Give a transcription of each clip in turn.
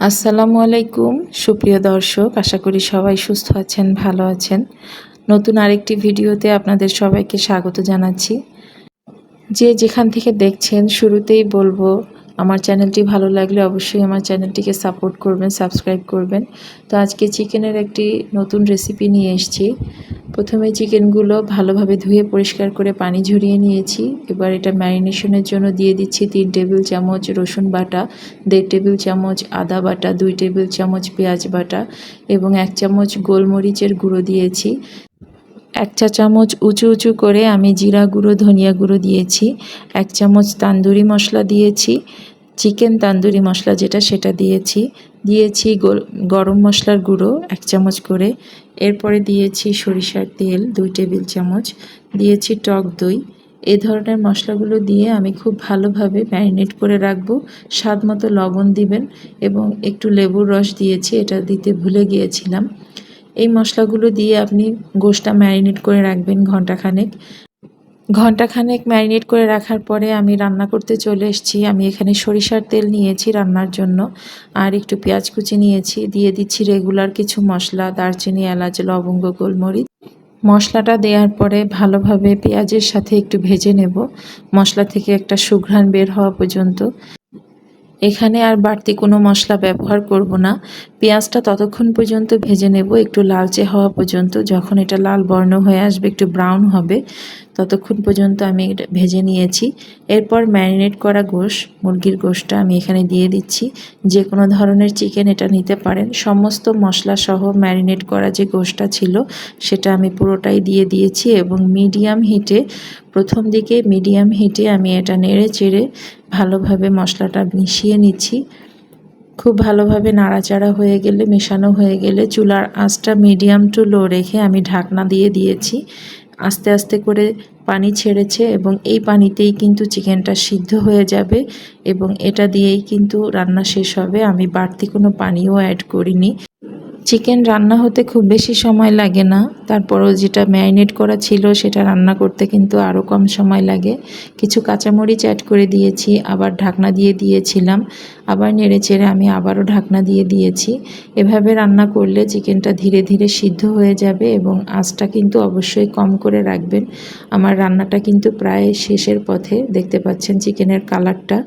আসসালামু আলাইকুম সুপ্রিয় দর্শক, আশা করি সবাই সুস্থ আছেন, ভালো আছেন। নতুন আরেকটি ভিডিওতে আপনাদের সবাইকে স্বাগত জানাচ্ছি। যে যেখান থেকে দেখছেন, শুরুতেই বলবো আমার চ্যানেলটি ভালো লাগলে অবশ্যই আমার চ্যানেলটিকে সাপোর্ট করবেন, সাবস্ক্রাইব করবেন। তো আজকে চিকেনের একটি নতুন রেসিপি নিয়ে এসেছি। প্রথমে চিকেনগুলো ভালোভাবে ধুয়ে পরিষ্কার করে পানি ঝরিয়ে নিয়েছি। এবার এটা ম্যারিনেশনের জন্য দিয়ে দিচ্ছি 3 টেবিল চামচ রসুন বাটা, 1.5 টেবিল চামচ আদা বাটা, 2 টেবিল চামচ পেঁয়াজ বাটা এবং 1 চামচ গোলমরিচের গুঁড়ো দিয়েছি। 1 চা চামচ উঁচু উঁচু করে আমি জিরা গুঁড়ো, ধনিয়া গুঁড়ো দিয়েছি। 1 চামচ তান্দুরি মশলা দিয়েছি, চিকেন তান্দুরি মশলা যেটা সেটা দিয়েছি। দিয়েছি গরম মশলার গুঁড়ো 1 চামচ করে। এরপরে দিয়েছি সরিষার তেল 2 টেবিল চামচ, দিয়েছি টক দই। এই ধরনের মশলাগুলো দিয়ে আমি খুব ভালোভাবে ম্যারিনেট করে রাখবো। স্বাদ মতো লবণ দিবেন এবং একটু লেবুর রস দিয়েছি, এটা দিতে ভুলে গিয়েছিলাম। এই মশলাগুলো দিয়ে আপনি গোশটা ম্যারিনেট করে রাখবেন ঘন্টাখানেক ম্যারিনেট করে রাখার পরে আমি রান্না করতে চলে এসেছি। আমি এখানে সরিষার তেল নিয়েছি রান্নার জন্য, আর একটু পেঁয়াজ কুচি নিয়েছি। দিয়ে দিচ্ছি রেগুলার কিছু মশলা, দারচিনি, এলাচ, লবঙ্গ, গোলমরিচ। মশলাটা দেওয়ার পরে ভালোভাবে পেঁয়াজের সাথে একটু ভেজে নেব, মশলা থেকে একটা সুঘ্রাণ বের হওয়া পর্যন্ত। এখানে আর বাড়তি কোনো মশলা ব্যবহার করব না। পেঁয়াজটা ততক্ষণ পর্যন্ত ভেজে নেব, একটু লালচে হওয়া পর্যন্ত। যখন এটা লাল বর্ণ হয়ে আসবে, একটু ব্রাউন হবে, ততক্ষণ পর্যন্ত আমি এটা ভেজে নিয়েছি। এরপর ম্যারিনেট করা মুরগির গোশটা আমি এখানে দিয়ে দিচ্ছি। যে কোনো ধরনের চিকেন এটা নিতে পারেন। সমস্ত মশলা সহ ম্যারিনেট করা যে গোশটা ছিল সেটা আমি পুরোটাই দিয়ে দিয়েছি এবং প্রথম দিকে মিডিয়াম হিটে আমি এটা নেড়ে চেড়ে ভালোভাবে মশলাটা মিশিয়ে নিচ্ছি। খুব ভালোভাবে নাড়াচাড়া হয়ে গেলে, মেশানো হয়ে গেলে চুলার আঁচটা মিডিয়াম টু লো রেখে আমি ঢাকনা দিয়ে দিয়েছি। আস্তে আস্তে করে পানি ছেড়েছে এবং এই পানিতেই কিন্তু চিকেনটা সিদ্ধ হয়ে যাবে এবং এটা দিয়েই কিন্তু রান্না শেষ হবে। আমি বাড়তি কোনো পানিও অ্যাড করিনি। চিকেন রান্না হতে খুব বেশি সময় লাগে না, তারপরও যেটা ম্যারিনেট করা ছিল সেটা রান্না করতে কিন্তু আরও কম সময় লাগে। কিছু কাঁচামরিচ অ্যাড করে দিয়েছি, আবার ঢাকনা দিয়ে দিয়েছিলাম, আবার নেড়েচেড়ে আমি আবারও ঢাকনা দিয়ে দিয়েছি। এভাবে রান্না করলে চিকেনটা ধীরে ধীরে সিদ্ধ হয়ে যাবে এবং আঁচটা কিন্তু অবশ্যই কম করে রাখবেন। আমার রান্নাটা কিন্তু প্রায় শেষের পথে। দেখতে পাচ্ছেন চিকেনের কালারটা,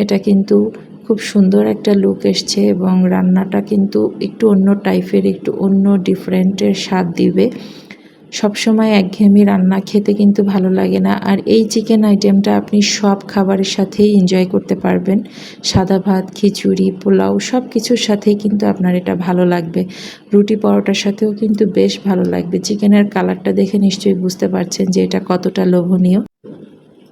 এটা কিন্তু খুব সুন্দর একটা লুক এসছে এবং রান্নাটা কিন্তু একটু অন্য টাইপের, একটু অন্য ডিফারেন্টের স্বাদ দিবে। সবসময় একঘেয়েমি রান্না খেতে কিন্তু ভালো লাগে না। আর এই চিকেন আইটেমটা আপনি সব খাবারের সাথেই এনজয় করতে পারবেন। সাদা ভাত, খিচুড়ি, পোলাও সব কিছুর সাথেই কিন্তু আপনার এটা ভালো লাগবে। রুটি পরোটার সাথেও কিন্তু বেশ ভালো লাগবে। চিকেনের কালারটা দেখে নিশ্চয়ই বুঝতে পারছেন যে এটা কতটা লোভনীয়।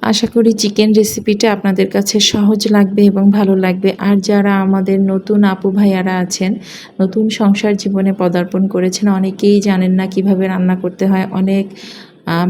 আশা করি চিকেন রেসিপিটা আপনাদের কাছে সহজ লাগবে এবং ভালো লাগবে। আর যারা আমাদের নতুন আপু ভাইয়ারা আছেন, নতুন সংসার জীবনে পদার্পণ করেছেন, অনেকেই জানেন না কিভাবে রান্না করতে হয়। অনেক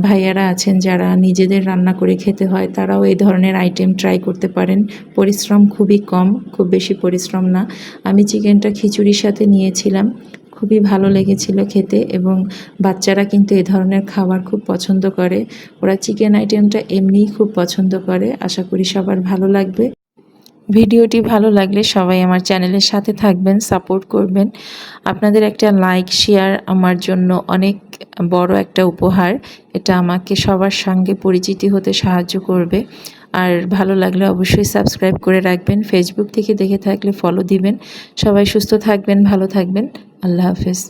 ভাইয়ারা আছেন যারা নিজেদের রান্না করে খেতে হয়, তারাও এই ধরনের আইটেম ট্রাই করতে পারেন। পরিশ্রম খুবই কম, খুব বেশি পরিশ্রম না। আমি চিকেনটা খিচুড়ির সাথে নিয়েছিলাম, খুবই ভালো লেগেছিল খেতে এবং বাচ্চারা কিন্তু এ ধরনের খাবার খুব পছন্দ করে। ওরা চিকেন আইটেমটা এমনিই খুব পছন্দ করে। আশা করি সবার ভালো লাগবে। ভিডিওটি ভালো লাগলে সবাই আমার চ্যানেলের সাথে থাকবেন, সাপোর্ট করবেন। আপনাদের একটা লাইক, শেয়ার আমার জন্য অনেক বড় একটা উপহার। এটা আমাকে সবার সঙ্গে পরিচিতি হতে সাহায্য করবে। আর ভালো লাগলে অবশ্যই সাবস্ক্রাইব করে রাখবেন। ফেসবুক থেকে দেখে থাকলে ফলো দিবেন। সবাই সুস্থ থাকবেন, ভালো থাকবেন। আল্লাহ হাফেজ।